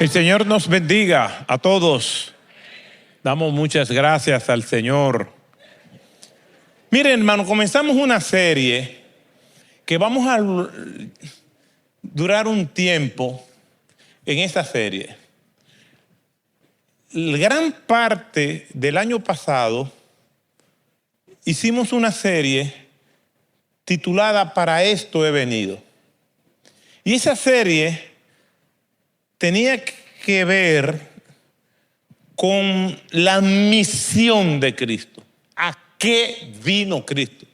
El Señor nos bendiga a todos. Damos muchas gracias al Señor. Miren, hermano, comenzamos una serie que vamos a durar un tiempo en esta serie. Gran parte del año pasado hicimos una serie titulada Para esto he venido. Y esa serie tenía que ver con la misión de Cristo. ¿A qué vino Cristo?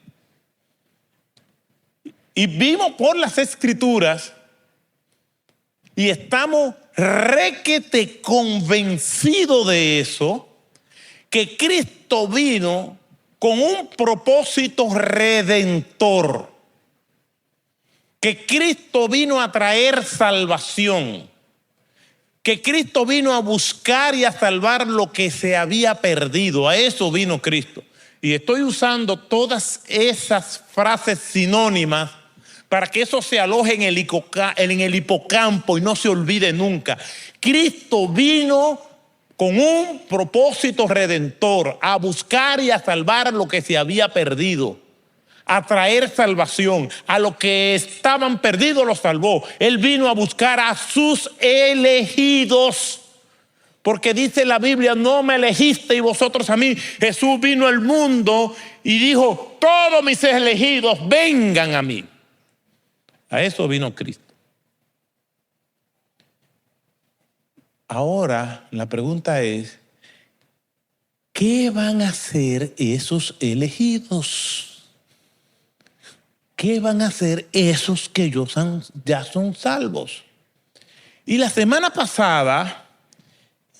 Y vimos por las Escrituras y estamos requete convencidos de eso, que Cristo vino con un propósito redentor, que Cristo vino a traer salvación, que Cristo vino a buscar y a salvar lo que se había perdido. A eso vino Cristo. Y estoy usando todas esas frases sinónimas para que eso se aloje en el hipocampo y no se olvide nunca. Cristo vino con un propósito redentor, a buscar y a salvar lo que se había perdido, a traer salvación. A los que estaban perdidos los salvó. Él vino a buscar a sus elegidos, porque dice la Biblia: no me elegisteis vosotros a mí. Jesús vino al mundo y dijo: todos mis elegidos vengan a mí. A eso vino Cristo. Ahora la pregunta es: ¿qué van a hacer esos elegidos? ¿Qué van a hacer esos que ya son salvos? Y la semana pasada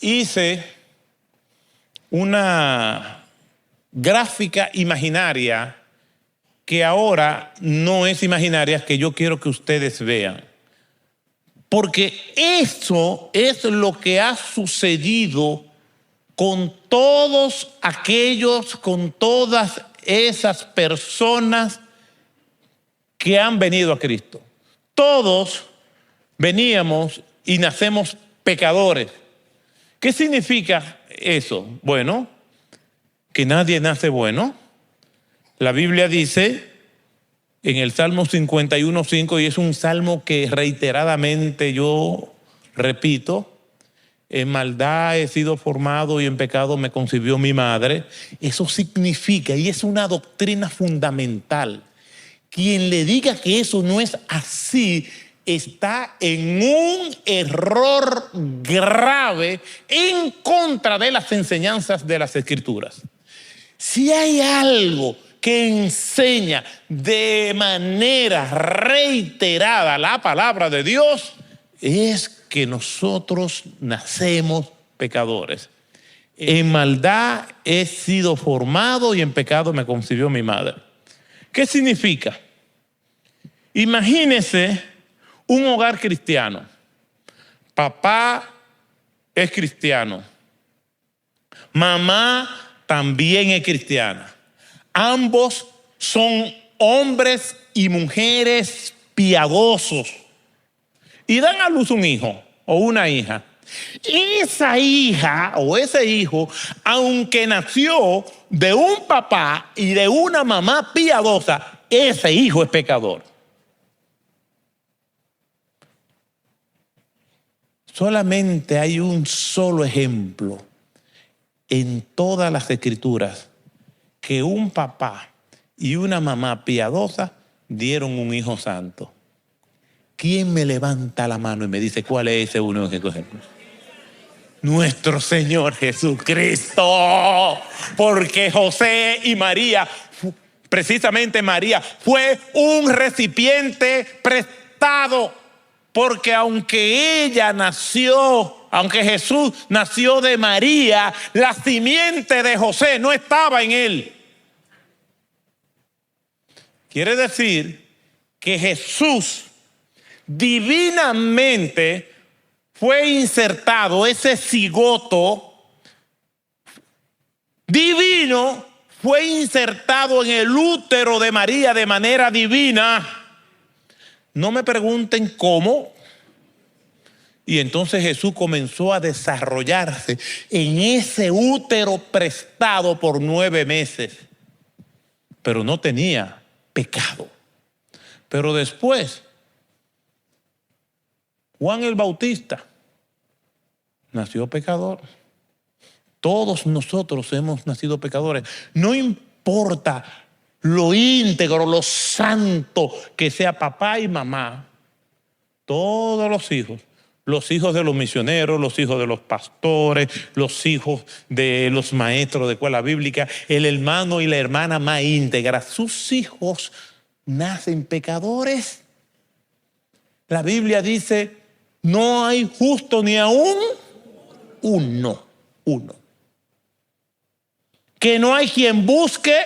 hice una gráfica imaginaria que ahora no es imaginaria, que yo quiero que ustedes vean. Porque eso es lo que ha sucedido con todos aquellos, con todas esas personas que han venido a Cristo. Todos veníamos y nacemos pecadores. ¿Qué significa eso? Bueno, que nadie nace bueno. La Biblia dice en el Salmo 51:5, y es un salmo que reiteradamente yo repito: en maldad he sido formado y en pecado me concibió mi madre. Eso significa, y es una doctrina fundamental, quien le diga que eso no es así está en un error grave en contra de las enseñanzas de las Escrituras. Si hay algo que enseña de manera reiterada la palabra de Dios, es que nosotros nacemos pecadores. En maldad he sido formado y en pecado me concibió mi madre. ¿Qué significa? Imagínese un hogar cristiano. Papá es cristiano. Mamá también es cristiana. Ambos son hombres y mujeres piadosos y dan a luz un hijo o una hija. Esa hija o ese hijo, aunque nació de un papá y de una mamá piadosa, ese hijo es pecador. Solamente hay un solo ejemplo en todas las Escrituras que un papá y una mamá piadosa dieron un hijo santo. ¿Quién me levanta la mano y me dice cuál es ese uno que cogemos? Nuestro Señor Jesucristo. Porque José y María, precisamente María, fue un recipiente prestado. Porque aunque Jesús nació de María, la simiente de José no estaba en él. Quiere decir que Jesús divinamente fue insertado, ese cigoto divino fue insertado en el útero de María de manera divina. No me pregunten cómo. Y entonces Jesús comenzó a desarrollarse en ese útero prestado por 9 meses. Pero no tenía pecado. Pero después, Juan el Bautista nació pecador. Todos nosotros hemos nacido pecadores. No importa lo íntegro, lo santo que sea papá y mamá. Todos los hijos de los misioneros, los hijos de los pastores, los hijos de los maestros de escuela bíblica, el hermano y la hermana más íntegra, sus hijos nacen pecadores. La Biblia dice, no hay justo ni aún uno. Que no hay quien busque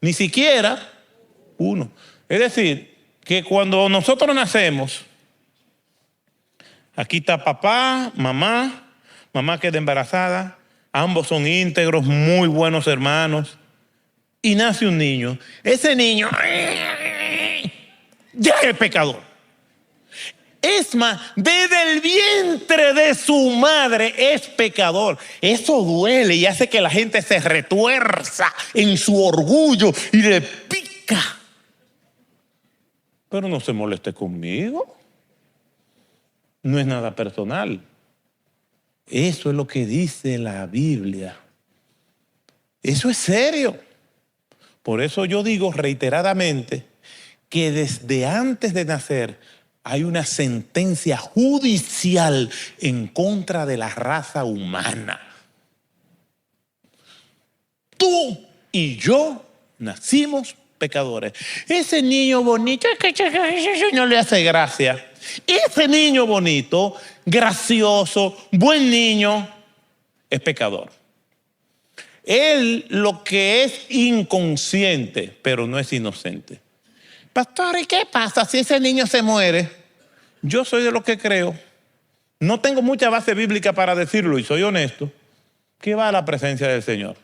ni siquiera uno. Es decir, que cuando nosotros nacemos, aquí está papá, mamá queda embarazada, ambos son íntegros, muy buenos hermanos, y nace un niño. Ese niño ya es pecador. Es más, desde el vientre de su madre es pecador. Eso duele y hace que la gente se retuerza en su orgullo y le pica. Pero no se moleste conmigo. No es nada personal. Eso es lo que dice la Biblia. Eso es serio. Por eso yo digo reiteradamente que desde antes de nacer hay una sentencia judicial en contra de la raza humana. Tú y yo nacimos pecadores. Ese niño bonito, eso no le hace gracia. Ese niño bonito, gracioso, buen niño, es pecador. Él lo que es inconsciente, pero no es inocente. Pastor, ¿y qué pasa si ese niño se muere? Yo soy de los que creo, no tengo mucha base bíblica para decirlo y soy honesto, que va a la presencia del Señor.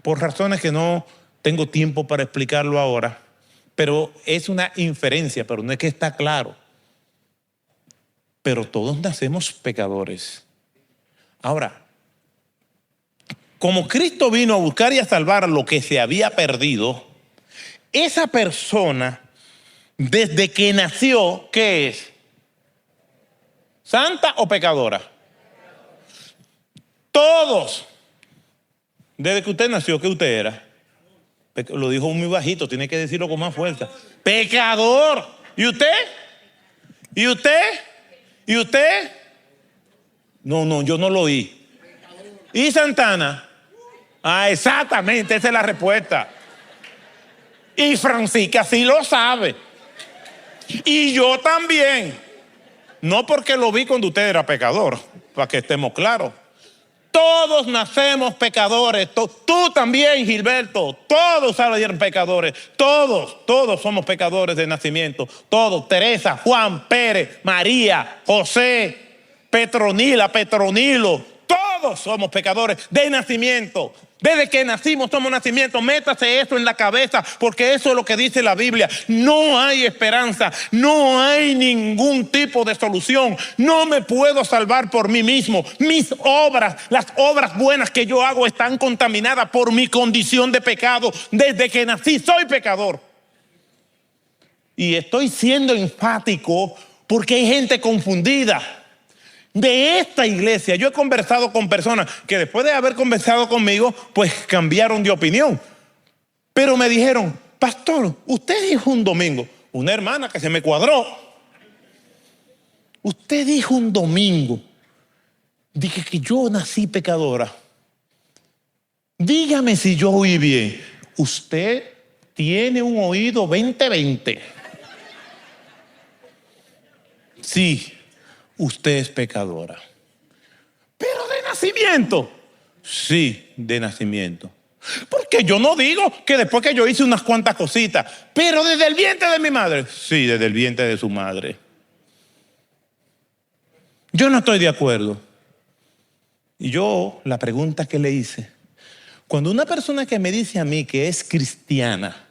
Por razones que no tengo tiempo para explicarlo ahora, pero es una inferencia, pero no es que está claro. Pero todos nacemos pecadores. Ahora, como Cristo vino a buscar y a salvar lo que se había perdido, esa persona, desde que nació, ¿qué es? ¿Santa o pecadora? Todos. Desde que usted nació, ¿qué usted era? Lo dijo muy bajito, tiene que decirlo con más fuerza. Pecador. ¿Y usted? ¿Y usted? ¿Y usted? No, yo no lo oí. ¿Y Santana? Ah, exactamente, esa es la respuesta. Y Francisca sí lo sabe. Y yo también. No porque lo vi cuando usted era pecador, para que estemos claros. Todos nacemos pecadores. Tú también, Gilberto. Todos salieron pecadores. Todos somos pecadores de nacimiento. Todos. Teresa, Juan, Pérez, María, José, Petronilo. Todos somos pecadores de nacimiento. Desde que nacimos somos nacimiento. Métase eso en la cabeza, porque eso es lo que dice la Biblia. No hay esperanza, no hay ningún tipo de solución. No me puedo salvar por mí mismo. Mis obras, las obras buenas que yo hago están contaminadas por mi condición de pecado. Desde que nací soy pecador. Y estoy siendo enfático porque hay gente confundida. De esta iglesia, yo he conversado con personas que después de haber conversado conmigo, pues cambiaron de opinión. Pero me dijeron, pastor, usted dijo un domingo, una hermana que se me cuadró. Usted dijo un domingo, dije que yo nací pecadora. Dígame si yo oí bien. Usted tiene un oído 20-20. Sí. Usted es pecadora. ¿Pero de nacimiento? Sí, de nacimiento. Porque yo no digo que después que yo hice unas cuantas cositas, pero desde el vientre de mi madre. Sí, desde el vientre de su madre. Yo no estoy de acuerdo. Y yo, la pregunta que le hice, cuando una persona que me dice a mí que es cristiana,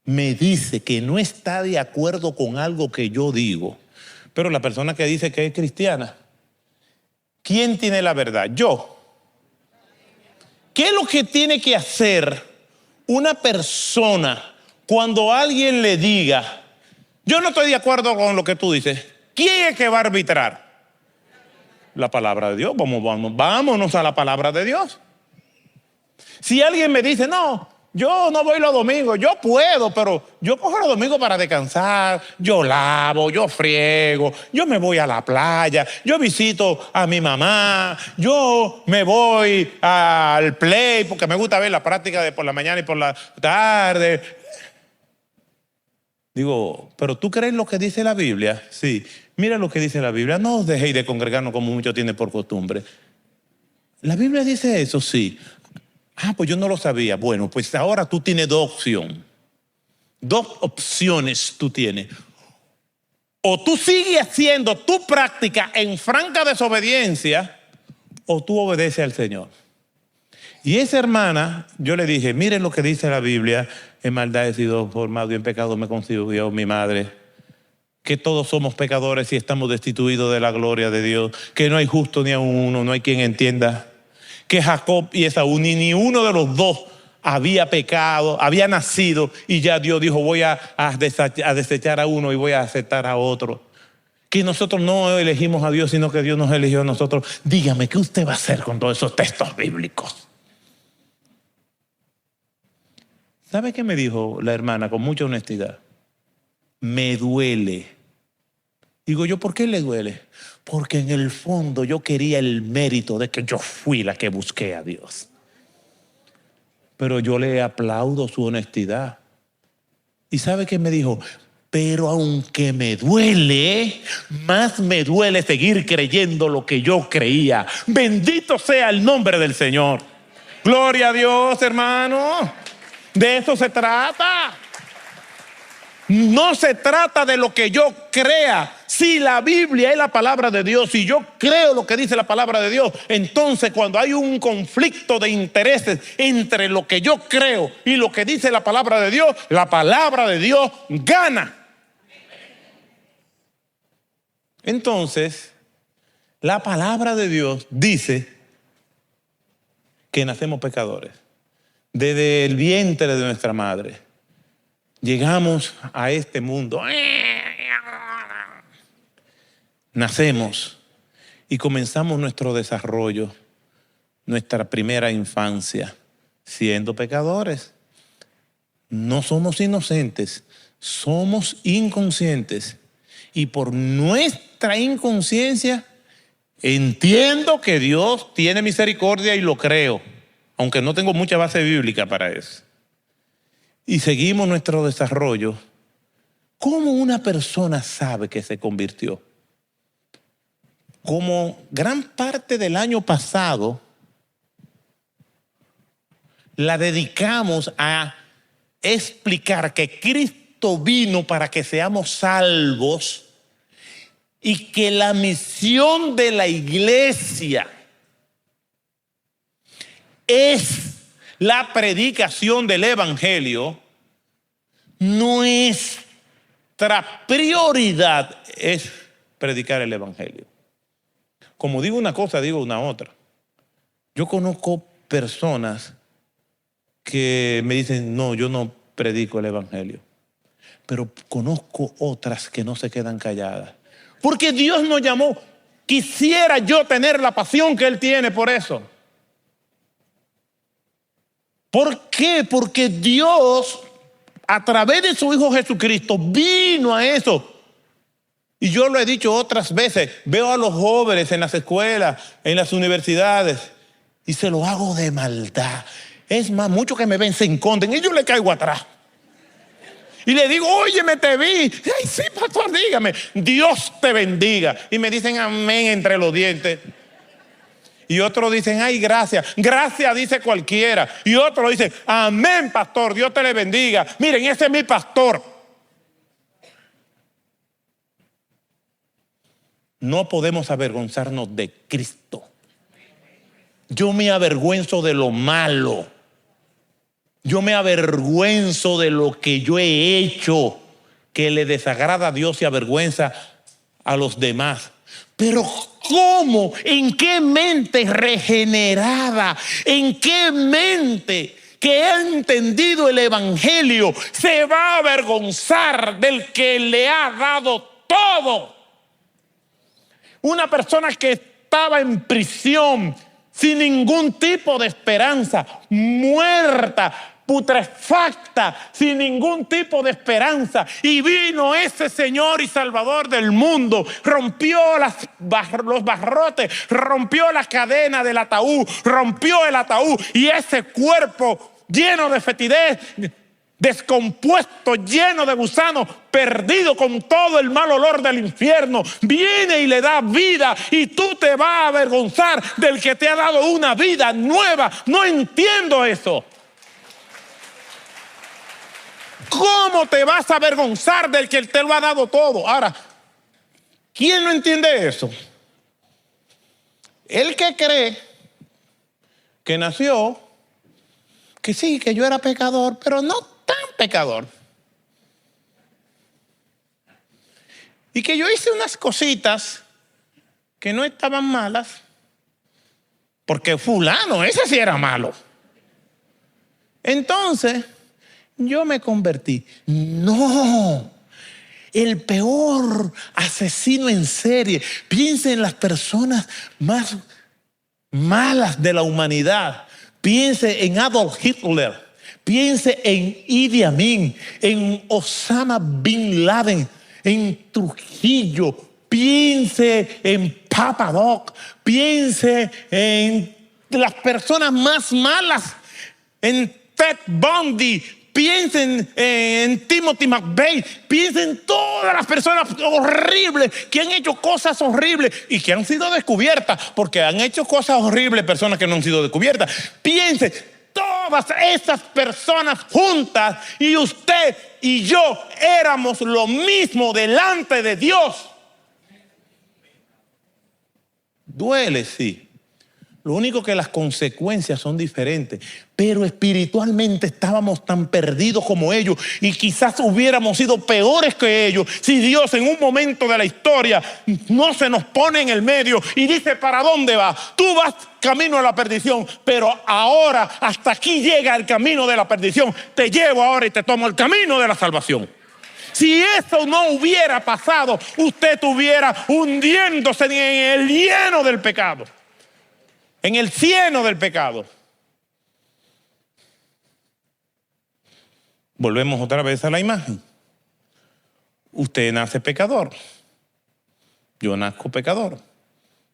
me dice que no está de acuerdo con algo que yo digo, pero la persona que dice que es cristiana, ¿quién tiene la verdad? Yo. ¿Qué es lo que tiene que hacer una persona cuando alguien le diga, yo no estoy de acuerdo con lo que tú dices? ¿Quién es que va a arbitrar? La palabra de Dios. Vámonos a la palabra de Dios. Si alguien me dice, no, yo no voy los domingos, yo puedo, pero yo cojo los domingos para descansar, yo lavo, yo friego, yo me voy a la playa, yo visito a mi mamá, yo me voy al play porque me gusta ver la práctica de por la mañana y por la tarde. Digo, ¿pero tú crees lo que dice la Biblia? Sí, mira lo que dice la Biblia. No os dejéis de congregarnos como muchos tienen por costumbre. ¿La Biblia dice eso? Sí. Ah, pues yo no lo sabía. Bueno, pues ahora tú tienes dos opciones. Dos opciones tú tienes. O tú sigues haciendo tu práctica en franca desobediencia, o tú obedeces al Señor. Y esa hermana, yo le dije, miren lo que dice la Biblia, en maldad he sido formado y en pecado me concibió mi madre, que todos somos pecadores y estamos destituidos de la gloria de Dios, que no hay justo ni a uno, no hay quien entienda, que Jacob y Esaú, ni uno de los dos había pecado, había nacido, y ya Dios dijo, voy a desechar a uno y voy a aceptar a otro. Que nosotros no elegimos a Dios, sino que Dios nos eligió a nosotros. Dígame, ¿qué usted va a hacer con todos esos textos bíblicos? ¿Sabe qué me dijo la hermana con mucha honestidad? Me duele. Digo yo, ¿por qué le duele? Porque en el fondo yo quería el mérito de que yo fui la que busqué a Dios. Pero yo le aplaudo su honestidad. ¿Y sabe qué me dijo? Pero aunque me duele, más me duele seguir creyendo lo que yo creía. Bendito sea el nombre del Señor. Gloria a Dios, hermano. De eso se trata. No se trata de lo que yo crea. Si la Biblia es la palabra de Dios, si yo creo lo que dice la palabra de Dios, entonces cuando hay un conflicto de intereses entre lo que yo creo y lo que dice la palabra de Dios gana. Entonces, la palabra de Dios dice que nacemos pecadores. Desde el vientre de nuestra madre llegamos a este mundo. Nacemos y comenzamos nuestro desarrollo, nuestra primera infancia, siendo pecadores. No somos inocentes, somos inconscientes. Y por nuestra inconsciencia entiendo que Dios tiene misericordia y lo creo, aunque no tengo mucha base bíblica para eso. Y seguimos nuestro desarrollo. ¿Cómo una persona sabe que se convirtió? Como gran parte del año pasado la dedicamos a explicar que Cristo vino para que seamos salvos y que la misión de la iglesia es la predicación del evangelio. Nuestra prioridad es predicar el evangelio. Como digo una cosa, digo una otra. Yo conozco personas que me dicen, no, yo no predico el evangelio. Pero conozco otras que no se quedan calladas. Porque Dios nos llamó. Quisiera yo tener la pasión que Él tiene por eso. ¿Por qué? Porque Dios, a través de su Hijo Jesucristo, vino a eso. Y yo lo he dicho otras veces, veo a los jóvenes en las escuelas, en las universidades, y se lo hago de maldad. Es más, muchos que me ven se esconden y yo le caigo atrás. Y le digo, óyeme, te vi. Ay, sí, pastor, dígame. Dios te bendiga. Y me dicen amén entre los dientes. Y otros dicen, ay, gracias. Gracias dice cualquiera. Y otros dicen, amén, pastor, Dios te le bendiga. Miren, ese es mi pastor. No podemos avergonzarnos de Cristo. Yo me avergüenzo de lo malo. Yo me avergüenzo de lo que yo he hecho, que le desagrada a Dios y avergüenza a los demás. Pero ¿cómo? ¿En qué mente regenerada? ¿En qué mente que ha entendido el evangelio se va a avergonzar del que le ha dado todo? Una persona que estaba en prisión sin ningún tipo de esperanza, muerta, putrefacta, sin ningún tipo de esperanza, y vino ese Señor y Salvador del mundo, rompió los barrotes, rompió la cadena del ataúd, rompió el ataúd, y ese cuerpo lleno de fetidez, descompuesto, lleno de gusanos, perdido con todo el mal olor del infierno, viene y le da vida, y tú te vas a avergonzar del que te ha dado una vida nueva. No entiendo eso. ¿Cómo te vas a avergonzar del que te lo ha dado todo? Ahora, ¿quién no entiende eso? El que cree que nació, que sí, que yo era pecador, pero no tan pecador. Y que yo hice unas cositas que no estaban malas, porque fulano, ese sí era malo. Entonces, yo me convertí. No, el peor asesino en serie. Piensa en las personas más malas de la humanidad. Piense en Adolf Hitler. Piense en Idi Amin, en Osama Bin Laden, en Trujillo. Piense en Papa Doc. Piense en las personas más malas, en Ted Bundy. Piensen en Timothy McVeigh, piensen en todas las personas horribles que han hecho cosas horribles y que han sido descubiertas, porque han hecho cosas horribles personas que no han sido descubiertas. Piensen todas esas personas juntas, y usted y yo éramos lo mismo delante de Dios. Duele, sí. Lo único que las consecuencias son diferentes, pero espiritualmente estábamos tan perdidos como ellos, y quizás hubiéramos sido peores que ellos si Dios en un momento de la historia no se nos pone en el medio y dice: ¿para dónde vas? Tú vas camino a la perdición, pero ahora hasta aquí llega el camino de la perdición. Te llevo ahora y te tomo el camino de la salvación. Si eso no hubiera pasado, usted estuviera hundiéndose en el lleno del pecado, en el cieno del pecado. Volvemos otra vez a la imagen. Usted nace pecador. Yo nazco pecador.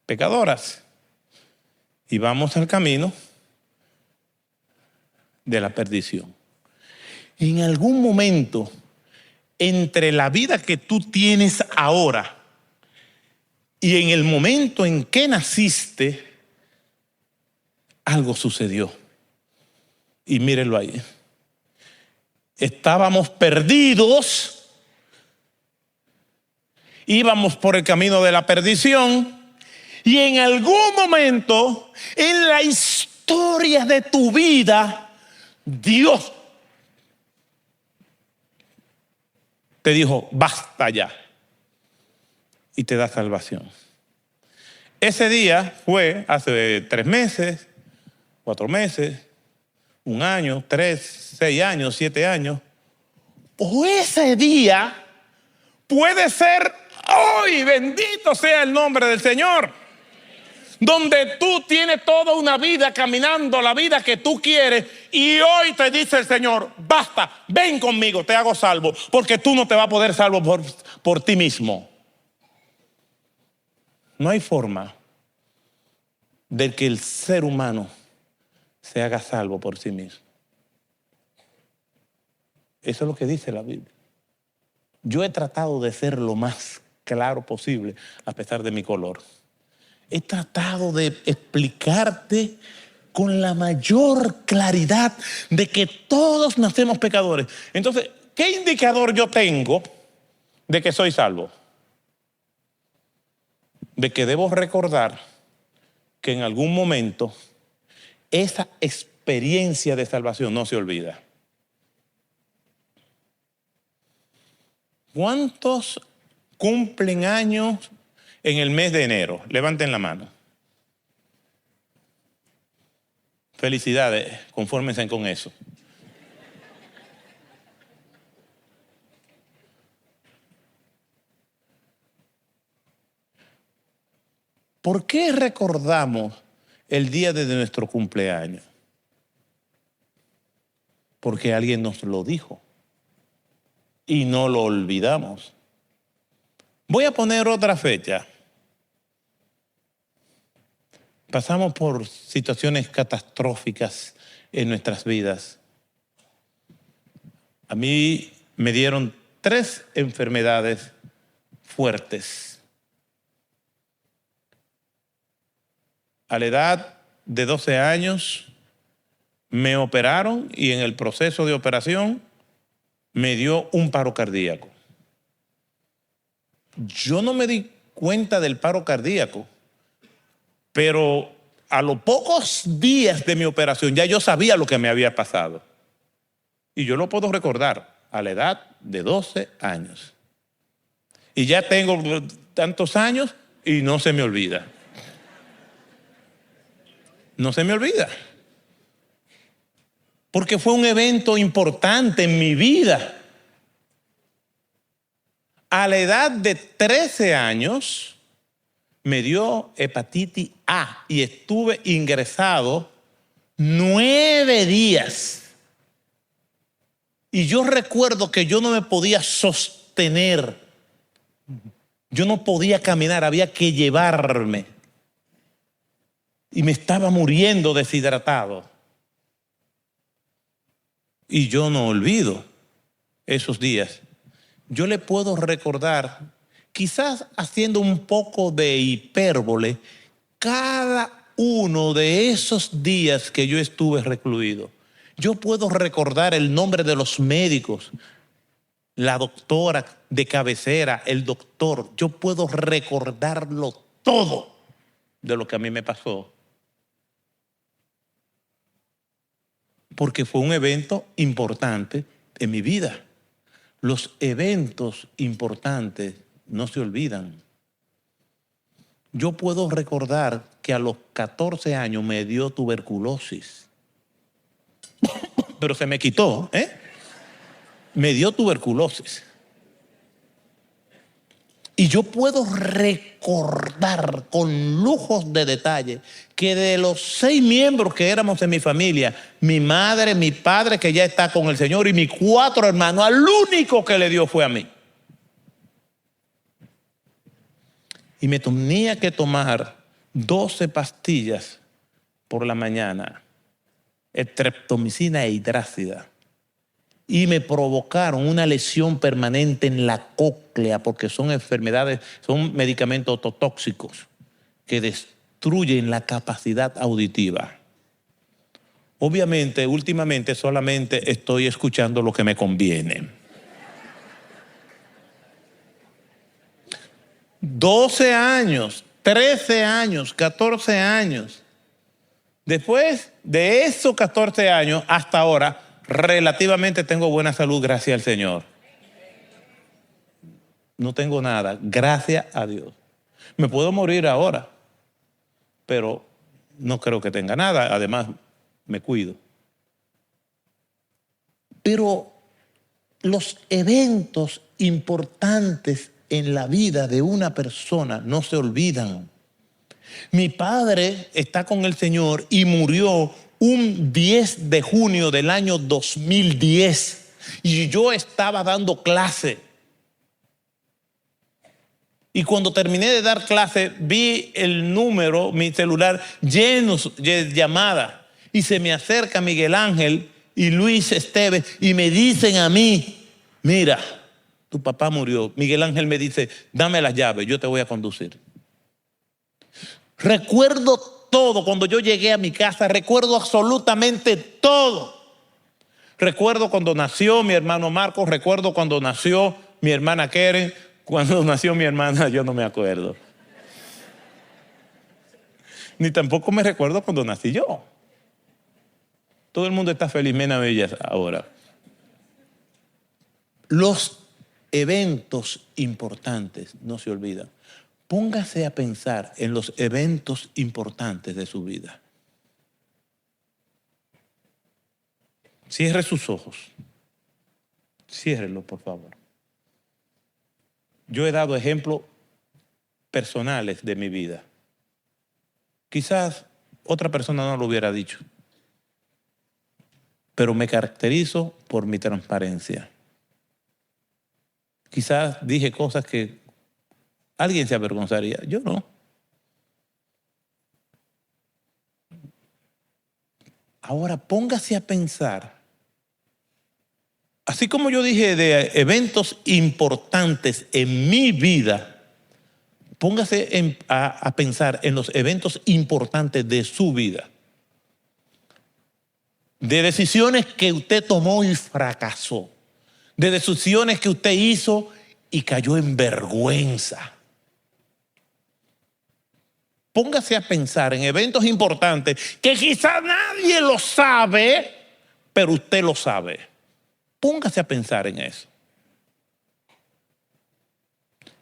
Pecadoras. Y vamos al camino de la perdición. En algún momento, entre la vida que tú tienes ahora y en el momento en que naciste, algo sucedió. Y mírenlo ahí. Estábamos perdidos, íbamos por el camino de la perdición, y en algún momento en la historia de tu vida, Dios te dijo: basta ya, y te da salvación. Ese día fue hace 3 meses, 4 meses, 1 año, 3, 6 años, 7 años. O ese día puede ser hoy, bendito sea el nombre del Señor, donde tú tienes toda una vida caminando la vida que tú quieres, y hoy te dice el Señor: basta, ven conmigo, te hago salvo, porque tú no te vas a poder salvo por ti mismo. No hay forma de que el ser humano se haga salvo por sí mismo. Eso es lo que dice la Biblia. Yo he tratado de ser lo más claro posible a pesar de mi color. He tratado de explicarte con la mayor claridad de que todos nacemos pecadores. Entonces, ¿qué indicador yo tengo de que soy salvo? De que debo recordar que en algún momento esa experiencia de salvación no se olvida. ¿Cuántos cumplen años en el mes de enero? Levanten la mano. Felicidades, confórmense con eso. ¿Por qué recordamos el día de nuestro cumpleaños? Porque alguien nos lo dijo y no lo olvidamos. Voy a poner otra fecha. Pasamos por situaciones catastróficas en nuestras vidas. A mí me dieron 3 enfermedades fuertes. A la edad de 12 años me operaron y en el proceso de operación me dio un paro cardíaco. Yo no me di cuenta del paro cardíaco, pero a los pocos días de mi operación ya yo sabía lo que me había pasado. Y yo lo puedo recordar a la edad de 12 años. Y ya tengo tantos años y no se me olvida. No se me olvida. Porque fue un evento importante en mi vida. A la edad de 13 años me dio hepatitis A y estuve ingresado 9 días. Y yo recuerdo que yo no me podía sostener. Yo no podía caminar, había que llevarme. Y me estaba muriendo deshidratado. Y yo no olvido esos días. Yo le puedo recordar, quizás haciendo un poco de hipérbole, cada uno de esos días que yo estuve recluido. Yo puedo recordar el nombre de los médicos, la doctora de cabecera, el doctor. Yo puedo recordarlo todo de lo que a mí me pasó. Porque fue un evento importante en mi vida. Los eventos importantes no se olvidan. Yo puedo recordar que a los 14 años me dio tuberculosis. Pero se me quitó, Me dio tuberculosis. Y yo puedo recordar con lujos de detalle que de los 6 miembros que éramos en mi familia, mi madre, mi padre que ya está con el Señor y mis 4 hermanos, al único que le dio fue a mí. Y me tenía que tomar 12 pastillas por la mañana, streptomicina e hidrácida. Y me provocaron una lesión permanente en la cóclea porque son enfermedades, son medicamentos ototóxicos que destruyen la capacidad auditiva. Obviamente, últimamente solamente estoy escuchando lo que me conviene. 12 años, 13 años, 14 años. Después de esos 14 años hasta ahora, relativamente tengo buena salud, gracias al Señor. No tengo nada, gracias a Dios. Me puedo morir ahora, pero no creo que tenga nada. Además, me cuido. Pero los eventos importantes en la vida de una persona no se olvidan. Mi padre está con el Señor y murió un 10 de junio del año 2010 y yo estaba dando clase. Y cuando terminé de dar clase, vi el número, mi celular, lleno de llamadas. Y se me acerca Miguel Ángel y Luis Esteves y me dicen a mí, mira, tu papá murió. Miguel Ángel me dice, dame las llaves, yo te voy a conducir. Recuerdo todo. Cuando yo llegué a mi casa, recuerdo absolutamente todo. Recuerdo cuando nació mi hermano Marcos, recuerdo cuando nació mi hermana Keren, cuando nació mi hermana yo no me acuerdo. Ni tampoco me recuerdo cuando nací yo. Todo el mundo está felizmente bellas ahora. Los eventos importantes no se olvidan. Póngase a pensar en los eventos importantes de su vida. Cierre sus ojos. Ciérrenlos, por favor. Yo he dado ejemplos personales de mi vida. Quizás otra persona no lo hubiera dicho, pero me caracterizo por mi transparencia. Quizás dije cosas que alguien se avergonzaría, yo no. Ahora póngase a pensar, así como yo dije de eventos importantes en mi vida, póngase a pensar en los eventos importantes de su vida. De decisiones que usted tomó y fracasó. De decisiones que usted hizo y cayó en vergüenza. Póngase a pensar en eventos importantes que quizás nadie lo sabe, pero usted lo sabe. Póngase a pensar en eso.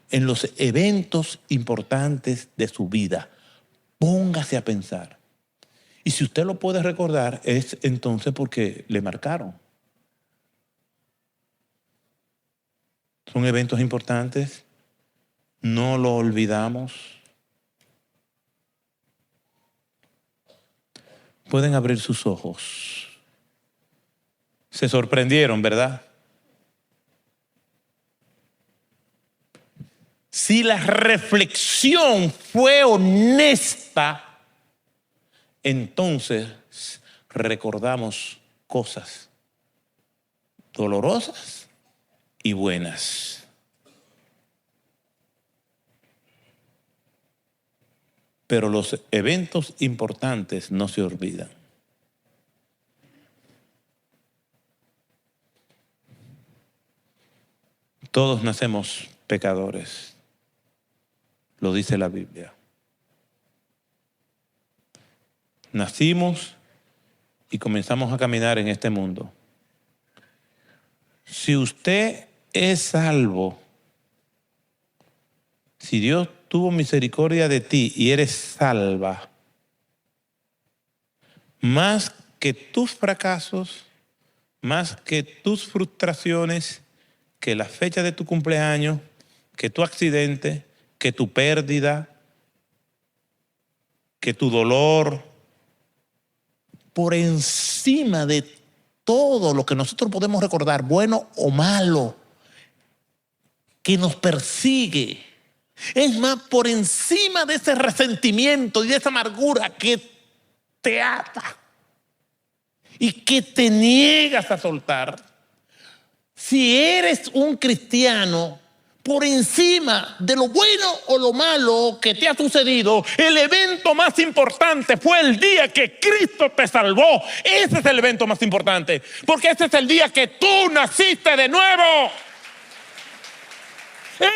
En los eventos importantes de su vida. Póngase a pensar. Y si usted lo puede recordar, es entonces porque le marcaron. Son eventos importantes. No lo olvidamos. Pueden abrir sus ojos. Se sorprendieron, ¿verdad? Si la reflexión fue honesta, entonces recordamos cosas dolorosas y buenas. Pero los eventos importantes no se olvidan. Todos nacemos pecadores. Lo dice la Biblia. Nacimos y comenzamos a caminar en este mundo. Si usted es salvo, si Dios tuvo misericordia de ti y eres salva, más que tus fracasos, más que tus frustraciones, que la fecha de tu cumpleaños, que tu accidente, que tu pérdida, que tu dolor, por encima de todo lo que nosotros podemos recordar, bueno o malo, que nos persigue. Es más, por encima de ese resentimiento y de esa amargura que te ata y que te niegas a soltar. Si eres un cristiano, por encima de lo bueno o lo malo que te ha sucedido, el evento más importante fue el día que Cristo te salvó. Ese es el evento más importante, porque ese es el día que tú naciste de nuevo.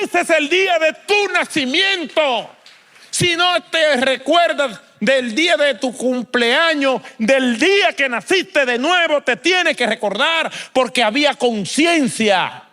Ese es el día de tu nacimiento. Si no te recuerdas del día de tu cumpleaños, del día que naciste de nuevo, te tienes que recordar porque había conciencia.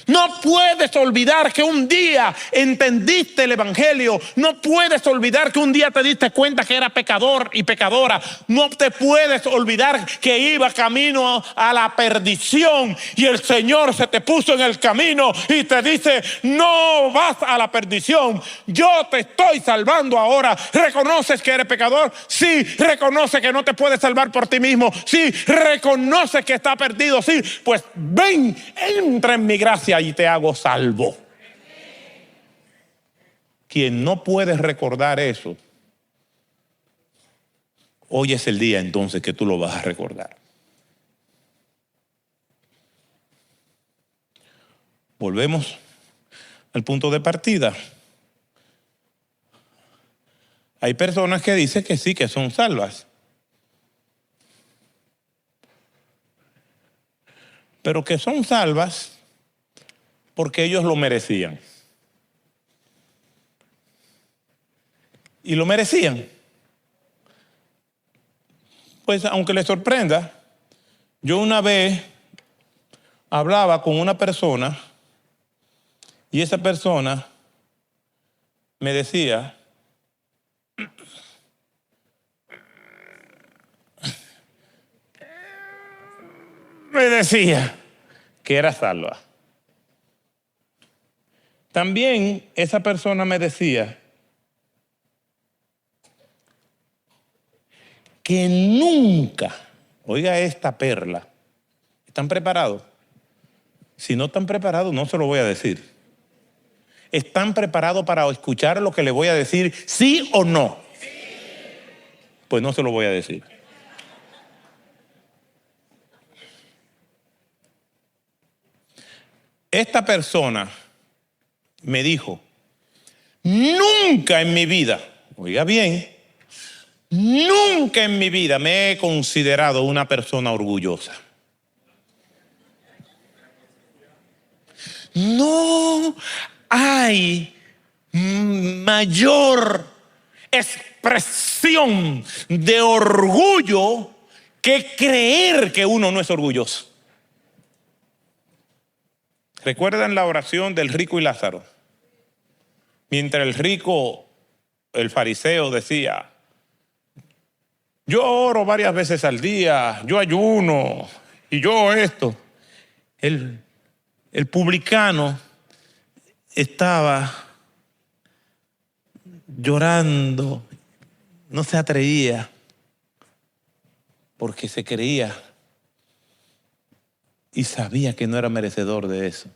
No puedes olvidar que un día entendiste el evangelio. No puedes olvidar que un día te diste cuenta que era pecador y pecadora. No te puedes olvidar que iba camino a la perdición y el Señor se te puso en el camino y te dice: no vas a la perdición, yo te estoy salvando ahora. ¿Reconoces que eres pecador? Sí. ¿Reconoces que no te puedes salvar por ti mismo? Sí. ¿Reconoces que estás perdido? Sí. Pues ven, entra en mi gracia y te hago salvo. Quien no puede recordar eso, hoy es el día entonces que tú lo vas a recordar. Volvemos al punto de partida. Hay personas que dicen que sí, que son salvas, pero que son salvas porque ellos lo merecían. Y lo merecían. Pues aunque les sorprenda, yo una vez hablaba con una persona y esa persona me decía, que era salva. También esa persona me decía que nunca, oiga esta perla, ¿están preparados? Si no están preparados, no se lo voy a decir. ¿Están preparados para escuchar lo que le voy a decir, sí o no? Sí. Pues no se lo voy a decir. Esta persona me dijo, nunca en mi vida, oiga bien, nunca en mi vida me he considerado una persona orgullosa. No hay mayor expresión de orgullo que creer que uno no es orgulloso. ¿Recuerdan la oración del rico y Lázaro? Mientras el rico, el fariseo, decía, yo oro varias veces al día, yo ayuno y yo esto. El publicano estaba llorando, no se atrevía porque se creía y sabía que no era merecedor de eso.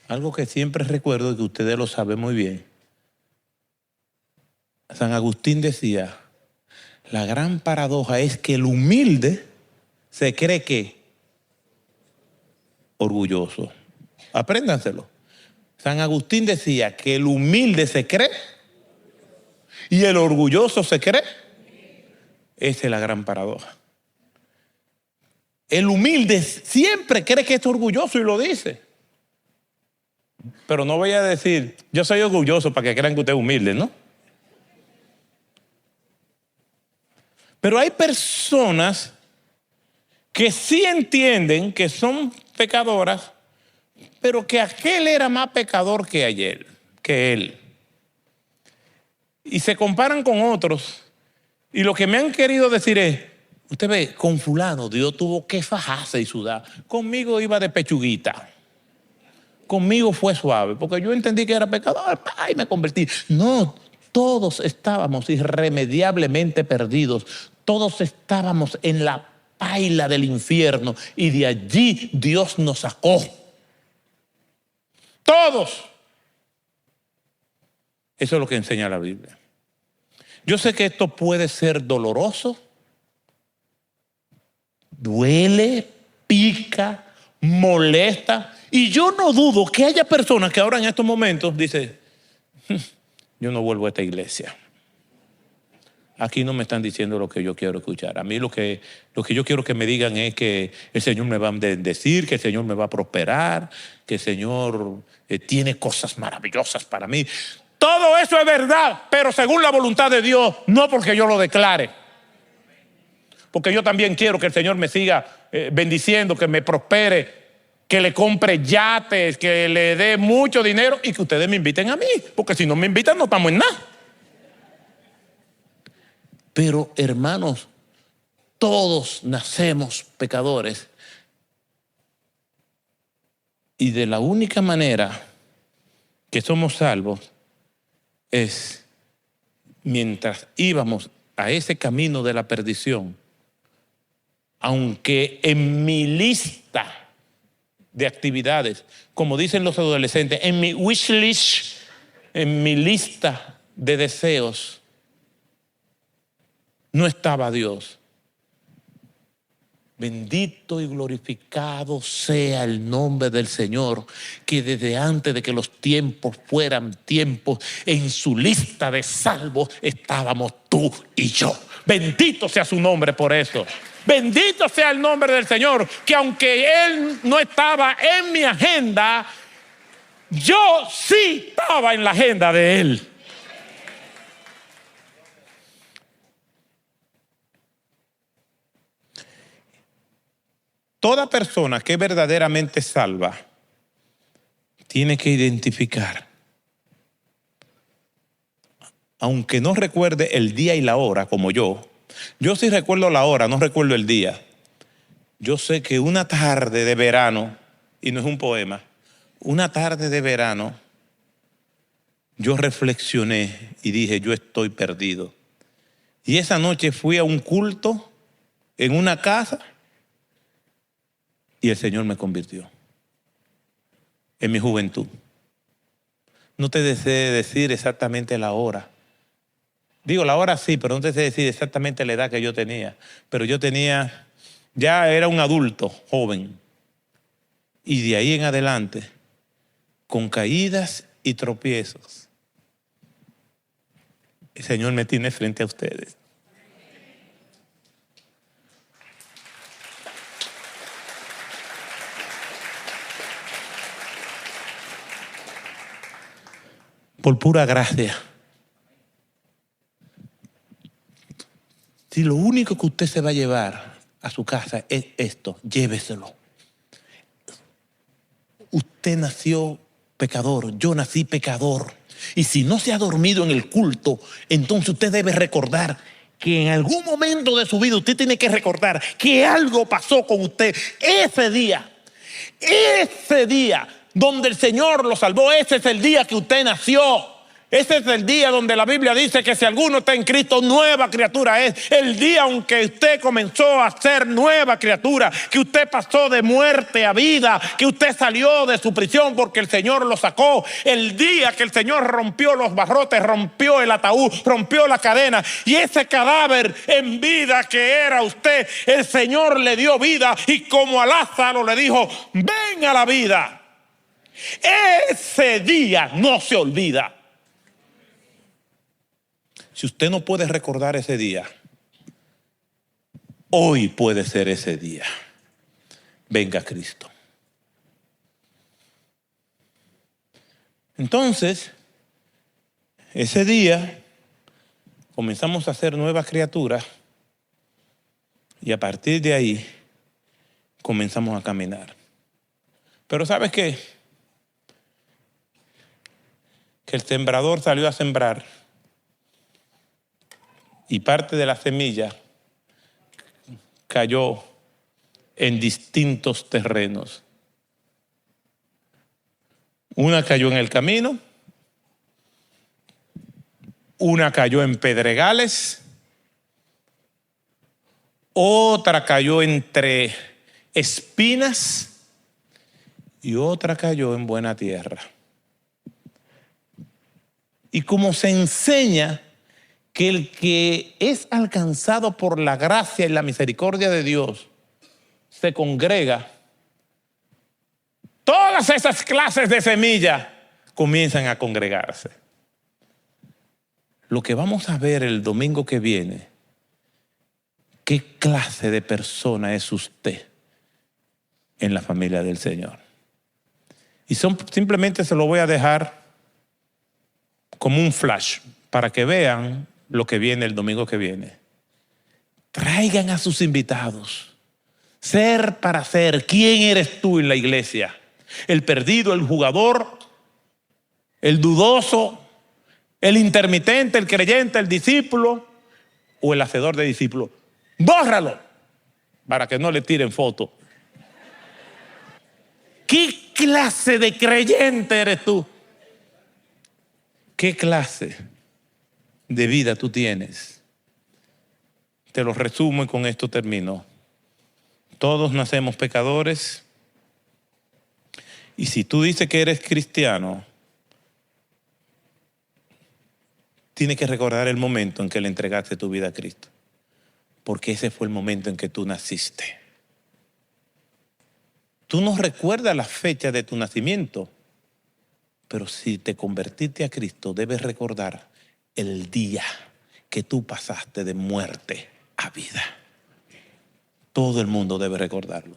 Algo que siempre recuerdo y que ustedes lo saben muy bien. San Agustín decía, la gran paradoja es que el humilde se cree que orgulloso. Apréndanselo. San Agustín decía que el humilde se cree y el orgulloso se cree. Esa es la gran paradoja. El humilde siempre cree que es orgulloso y lo dice. Pero no voy a decir, yo soy orgulloso para que crean que usted es humilde, ¿no? Pero hay personas que sí entienden que son pecadoras, pero que aquel era más pecador que ayer, que él. Y se comparan con otros. Y lo que me han querido decir es, usted ve, con fulano Dios tuvo que fajarse y sudar. Conmigo iba de pechuguita. Conmigo fue suave, porque yo entendí que era pecador, y me convertí. No, todos estábamos irremediablemente perdidos. Todos estábamos en la paila del infierno y de allí Dios nos sacó. Todos. Eso es lo que enseña la Biblia. Yo sé que esto puede ser doloroso, duele, pica, molesta. Y yo no dudo que haya personas que ahora en estos momentos dicen, yo no vuelvo a esta iglesia. Aquí no me están diciendo lo que yo quiero escuchar. A mí lo que yo quiero que me digan es que el Señor me va a bendecir, que el Señor me va a prosperar, que el Señor tiene cosas maravillosas para mí. Todo eso es verdad, pero según la voluntad de Dios, no porque yo lo declare. Porque yo también quiero que el Señor me siga bendiciendo, que me prospere, que le compre yates, que le dé mucho dinero y que ustedes me inviten a mí. Porque si no me invitan no estamos en nada. Pero hermanos, todos nacemos pecadores. Y de la única manera que somos salvos es mientras íbamos a ese camino de la perdición, aunque en mi lista de actividades, como dicen los adolescentes, en mi wish list, en mi lista de deseos, no estaba Dios. Bendito y glorificado sea el nombre del Señor, que desde antes de que los tiempos fueran tiempos, en su lista de salvos estábamos tú y yo. Bendito sea su nombre por eso. Bendito sea el nombre del Señor, que aunque Él no estaba en mi agenda, yo sí estaba en la agenda de Él. Toda persona que es verdaderamente salva tiene que identificar, aunque no recuerde el día y la hora como yo sí recuerdo la hora, no recuerdo el día. Yo sé que una tarde de verano, y no es un poema, una tarde de verano, yo reflexioné y dije, yo estoy perdido. Y esa noche fui a un culto en una casa y el Señor me convirtió en mi juventud. No te deseo decir exactamente la hora. Digo, la hora sí, pero no te sé decir exactamente la edad que yo tenía. Pero yo tenía, ya era un adulto joven. Y de ahí en adelante, con caídas y tropiezos, el Señor me tiene frente a ustedes. Por pura gracia. Si lo único que usted se va a llevar a su casa es esto, lléveselo. Usted nació pecador, yo nací pecador. Y si no se ha dormido en el culto, entonces usted debe recordar que en algún momento de su vida usted tiene que recordar que algo pasó con usted ese día donde el Señor lo salvó. Ese es el día que usted nació. Ese es el día donde la Biblia dice que si alguno está en Cristo, nueva criatura es. El día aunque usted comenzó a ser nueva criatura, que usted pasó de muerte a vida, que usted salió de su prisión porque el Señor lo sacó. El día que el Señor rompió los barrotes, rompió el ataúd, rompió la cadena, y ese cadáver en vida que era usted, el Señor le dio vida, y como a Lázaro le dijo, ven a la vida. Ese día no se olvida. Si usted no puede recordar ese día, hoy puede ser ese día. Venga Cristo. Entonces, ese día comenzamos a ser nuevas criaturas y a partir de ahí comenzamos a caminar. Pero ¿sabes qué? Que el sembrador salió a sembrar y parte de la semilla cayó en distintos terrenos. Una cayó en el camino, una cayó en pedregales, otra cayó entre espinas y otra cayó en buena tierra. Y como se enseña que el que es alcanzado por la gracia y la misericordia de Dios se congrega, todas esas clases de semillas comienzan a congregarse. Lo que vamos a ver el domingo que viene, ¿qué clase de persona es usted en la familia del Señor? Y simplemente se lo voy a dejar como un flash para que vean lo que viene el domingo que viene. Traigan a sus invitados. Ser para ser. ¿Quién eres tú en la iglesia? ¿El perdido, el jugador, el dudoso, el intermitente, el creyente, el discípulo o el hacedor de discípulos? Bórralo para que no le tiren foto. ¿Qué clase de creyente eres tú? ¿Qué clase de vida tú tienes? Te lo resumo y con esto termino. Todos nacemos pecadores. Y si tú dices que eres cristiano, tienes que recordar el momento en que le entregaste tu vida a Cristo. Porque ese fue el momento en que tú naciste. Tú no recuerdas la fecha de tu nacimiento, pero si te convertiste a Cristo, debes recordar el día que tú pasaste de muerte a vida. Todo el mundo debe recordarlo.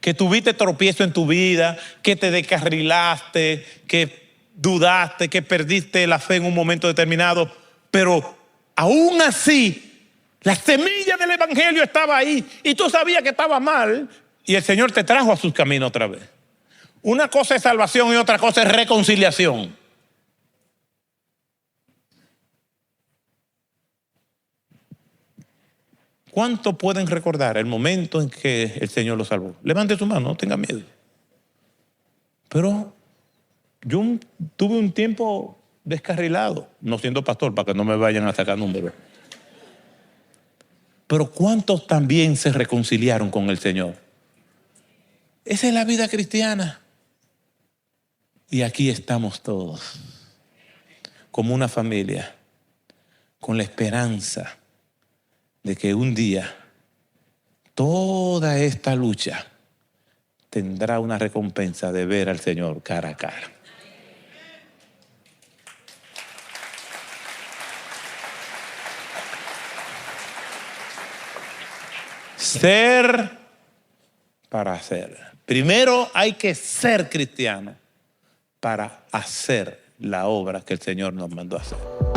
Que tuviste tropiezo en tu vida, que te descarrilaste, que dudaste, que perdiste la fe en un momento determinado, pero aún así, la semilla del evangelio estaba ahí y tú sabías que estaba mal, y el Señor te trajo a sus caminos otra vez. Una cosa es salvación y otra cosa es reconciliación. ¿Cuánto pueden recordar el momento en que el Señor los salvó? Levante su mano, no tenga miedo. Pero yo tuve un tiempo descarrilado, no siendo pastor, para que no me vayan a sacar números. Pero ¿cuántos también se reconciliaron con el Señor? Esa es la vida cristiana. Y aquí estamos todos, como una familia, con la esperanza de que un día toda esta lucha tendrá una recompensa de ver al Señor cara a cara. Ser para hacer. Primero hay que ser cristiano para hacer la obra que el Señor nos mandó a hacer.